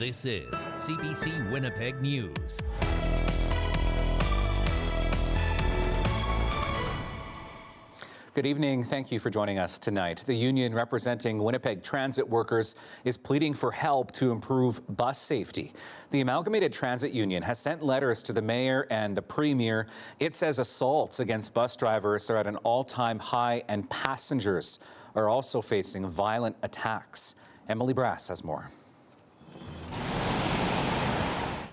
This is CBC Winnipeg News. Good evening. Thank you for joining us tonight. The union representing Winnipeg transit workers is pleading for help to improve bus safety. The Amalgamated Transit Union has sent letters to the mayor and the premier. It says assaults against bus drivers are at an all-time high and passengers are also facing violent attacks. Emily Brass has more.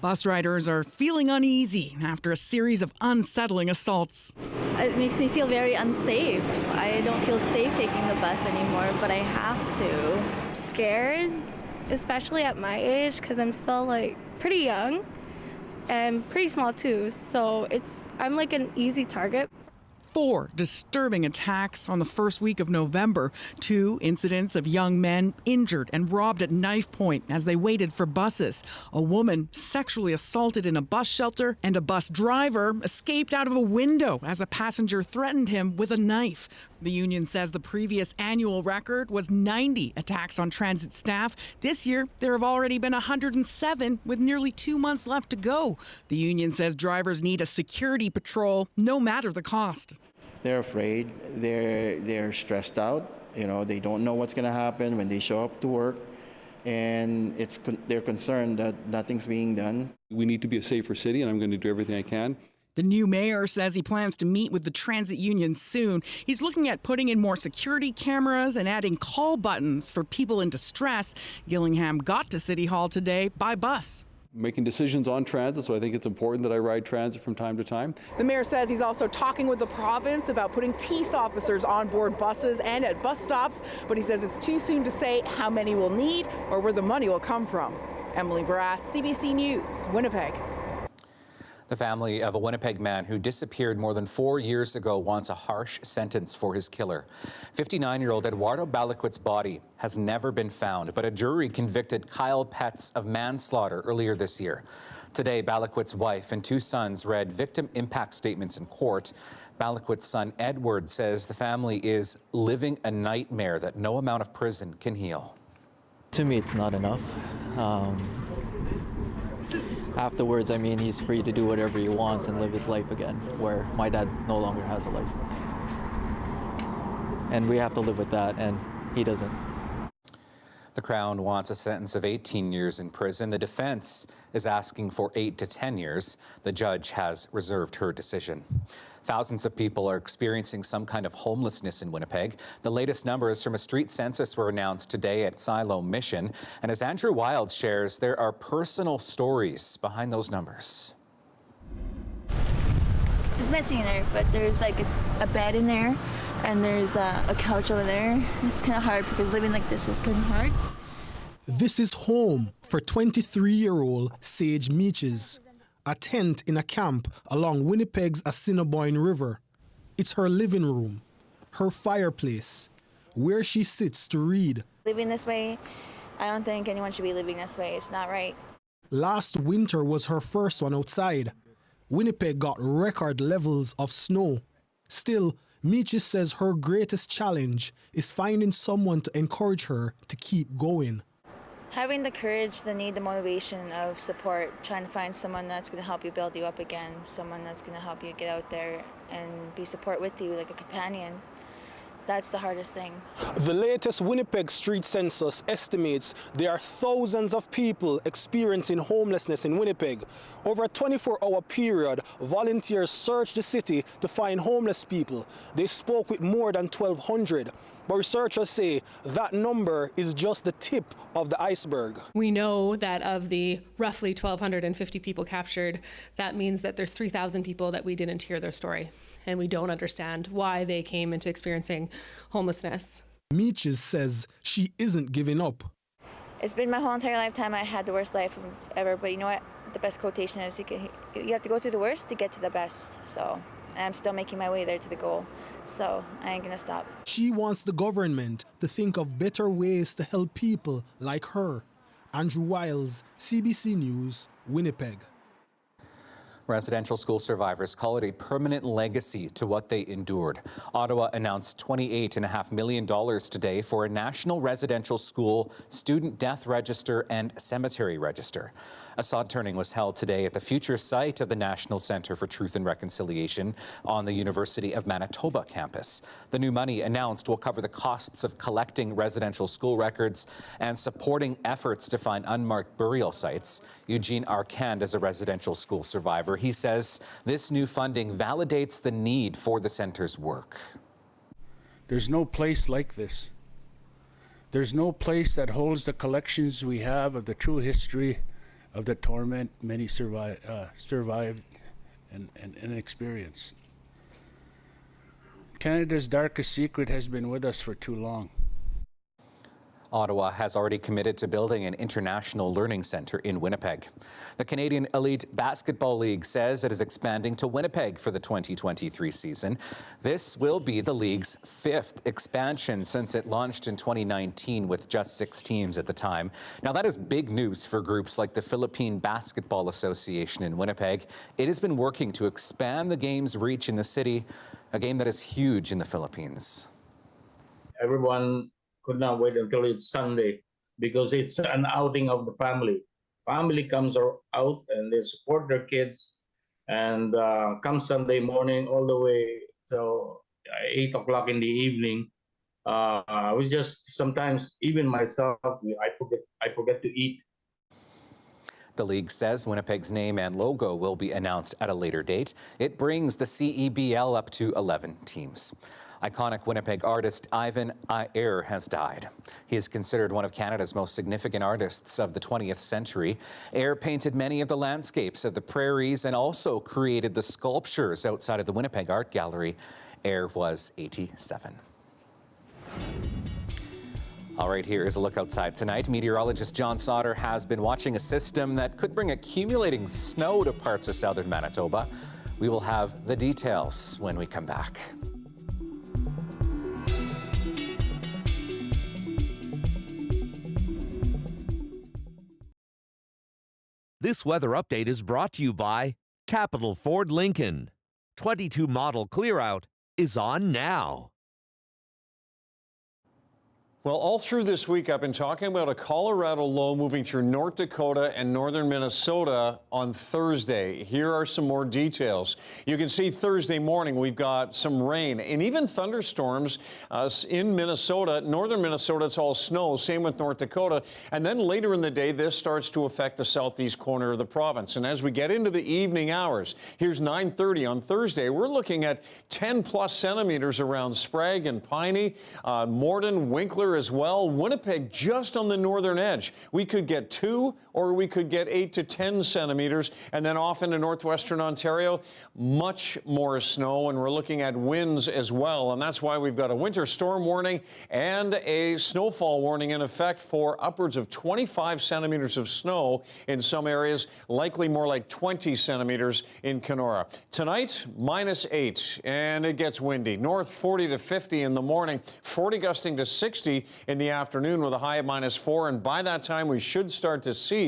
Bus riders are feeling uneasy after a series of unsettling assaults. It makes me feel very unsafe. I don't feel safe taking the bus anymore, but I have to. Scared, especially at my age, because I'm still pretty young and pretty small too. So I'm like an easy target. 4 disturbing attacks on the first week of November. 2 incidents of young men injured and robbed at knife point as they waited for buses. A woman sexually assaulted in a bus shelter, and a bus driver escaped out of a window as a passenger threatened him with a knife. The union says the previous annual record was 90 attacks on transit staff. This year, there have already been 107 with nearly 2 months left to go. The union says drivers need a security patrol, no matter the cost. They're afraid, they're stressed out, they don't know what's going to happen when they show up to work, and they're concerned that nothing's being done. We need to be a safer city, and I'm going to do everything I can. The new mayor says he plans to meet with the transit union soon. He's looking at putting in more security cameras and adding call buttons for people in distress. Gillingham got to City Hall today by bus. Making decisions on transit, so I think it's important that I ride transit from time to time. The mayor says he's also talking with the province about putting peace officers on board buses and at bus stops, but he says it's too soon to say how many we'll need or where the money will come from. Emily Brass, CBC News, Winnipeg. The family of a Winnipeg man who disappeared more than 4 years ago wants a harsh sentence for his killer. 59-year-old Eduardo Balaquit's body has never been found, but a jury convicted Kyle Petts of manslaughter earlier this year. Today, Balaquit's wife and 2 sons read victim impact statements in court. Balaquit's son Edward says the family is living a nightmare that no amount of prison can heal. To me, it's not enough. Afterwards, he's free to do whatever he wants and live his life again, where my dad no longer has a life. And we have to live with that, and he doesn't. The Crown wants a sentence of 18 years in prison. The defense is asking for 8 to 10 years. The judge has reserved her decision. Thousands of people are experiencing some kind of homelessness in Winnipeg. The latest numbers from a street census were announced today at Silo Mission. And as Andrew Wild shares, there are personal stories behind those numbers. It's messy in there, but there's a bed in there, and there's a couch over there. It's kind of hard because living like this is kind of hard. This is home for 23-year-old Sage Meaches, a tent in a camp along Winnipeg's Assiniboine River. It's her living room, her fireplace, where she sits to read. Living this way, I don't think anyone should be living this way. It's not right. Last winter was her first one outside. Winnipeg got record levels of snow. Still, Meaches says her greatest challenge is finding someone to encourage her to keep going. Having the courage, the need, the motivation of support, trying to find someone that's going to help you build you up again, someone that's going to help you get out there and be support with you like a companion. That's the hardest thing. The latest Winnipeg street census estimates there are thousands of people experiencing homelessness in Winnipeg. Over a 24-hour period, volunteers searched the city to find homeless people. They spoke with more than 1,200. But researchers say that number is just the tip of the iceberg. We know that of the roughly 1,250 people captured, that means that there's 3,000 people that we didn't hear their story, and we don't understand why they came into experiencing homelessness. Meaches says she isn't giving up. It's been my whole entire lifetime. I had the worst life ever, but you know what? The best quotation is you have to go through the worst to get to the best. So I'm still making my way there to the goal, so I ain't gonna stop. She wants the government to think of better ways to help people like her. Andrew Wiles, CBC News, Winnipeg. Residential school survivors call it a permanent legacy to what they endured. Ottawa announced $28.5 million today for a national residential school student death register and cemetery register. A sod turning was held today at the future site of the National Centre for Truth and Reconciliation on the University of Manitoba campus. The new money announced will cover the costs of collecting residential school records and supporting efforts to find unmarked burial sites. Eugene Arcand is a residential school survivor. He says this new funding validates the need for the centre's work. There's no place like this. There's no place that holds the collections we have of the true history of the torment many survived and experienced. Canada's darkest secret has been with us for too long. Ottawa has already committed to building an international learning centre in Winnipeg. The Canadian Elite Basketball League says it is expanding to Winnipeg for the 2023 season. This will be the league's 5th expansion since it launched in 2019 with just 6 teams at the time. Now that is big news for groups like the Philippine Basketball Association in Winnipeg. It has been working to expand the game's reach in the city, a game that is huge in the Philippines. Everyone could not wait until it's Sunday because it's an outing of the family. Family comes out and they support their kids, and come Sunday morning all the way till 8 o'clock in the evening. We just sometimes, even myself, I forget to eat. The league says Winnipeg's name and logo will be announced at a later date. It brings the CEBL up to 11 teams. Iconic Winnipeg artist Ivan Eyre has died. He is considered one of Canada's most significant artists of the 20th century. Eyre painted many of the landscapes of the prairies and also created the sculptures outside of the Winnipeg Art Gallery. Eyre was 87. All right, here is a look outside tonight. Meteorologist John Sauder has been watching a system that could bring accumulating snow to parts of southern Manitoba. We will have the details when we come back. This weather update is brought to you by Capital Ford Lincoln. 22 model clear-out is on now. Well, all through this week, I've been talking about a Colorado low moving through North Dakota and northern Minnesota on Thursday. Here are some more details. You can see Thursday morning we've got some rain and even thunderstorms in Minnesota. Northern Minnesota, it's all snow. Same with North Dakota. And then later in the day, this starts to affect the southeast corner of the province. And as we get into the evening hours, here's 9:30 on Thursday. We're looking at 10+ centimeters around Sprague and Piney, Morden, Winkler as well. Winnipeg just on the northern edge. We could get 2 or we could get 8 to 10 centimeters. And then off into northwestern Ontario, much more snow. And we're looking at winds as well. And that's why we've got a winter storm warning and a snowfall warning in effect for upwards of 25 centimeters of snow in some areas, likely more like 20 centimeters in Kenora. Tonight, -8, and it gets windy. North 40 to 50 in the morning, 40 gusting to 60 in the afternoon with a high of -4, and by that time we should start to see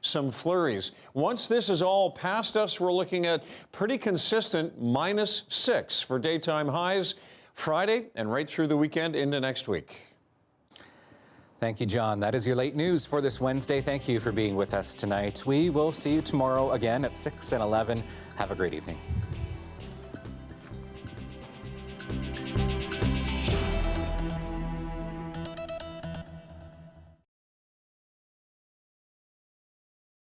some flurries. Once this is all past us, we're looking at pretty consistent -6 for daytime highs Friday and right through the weekend into next week. Thank you, John. That is your late news for this Wednesday. Thank you for being with us tonight. We will see you tomorrow again at 6 and 11. Have a great evening.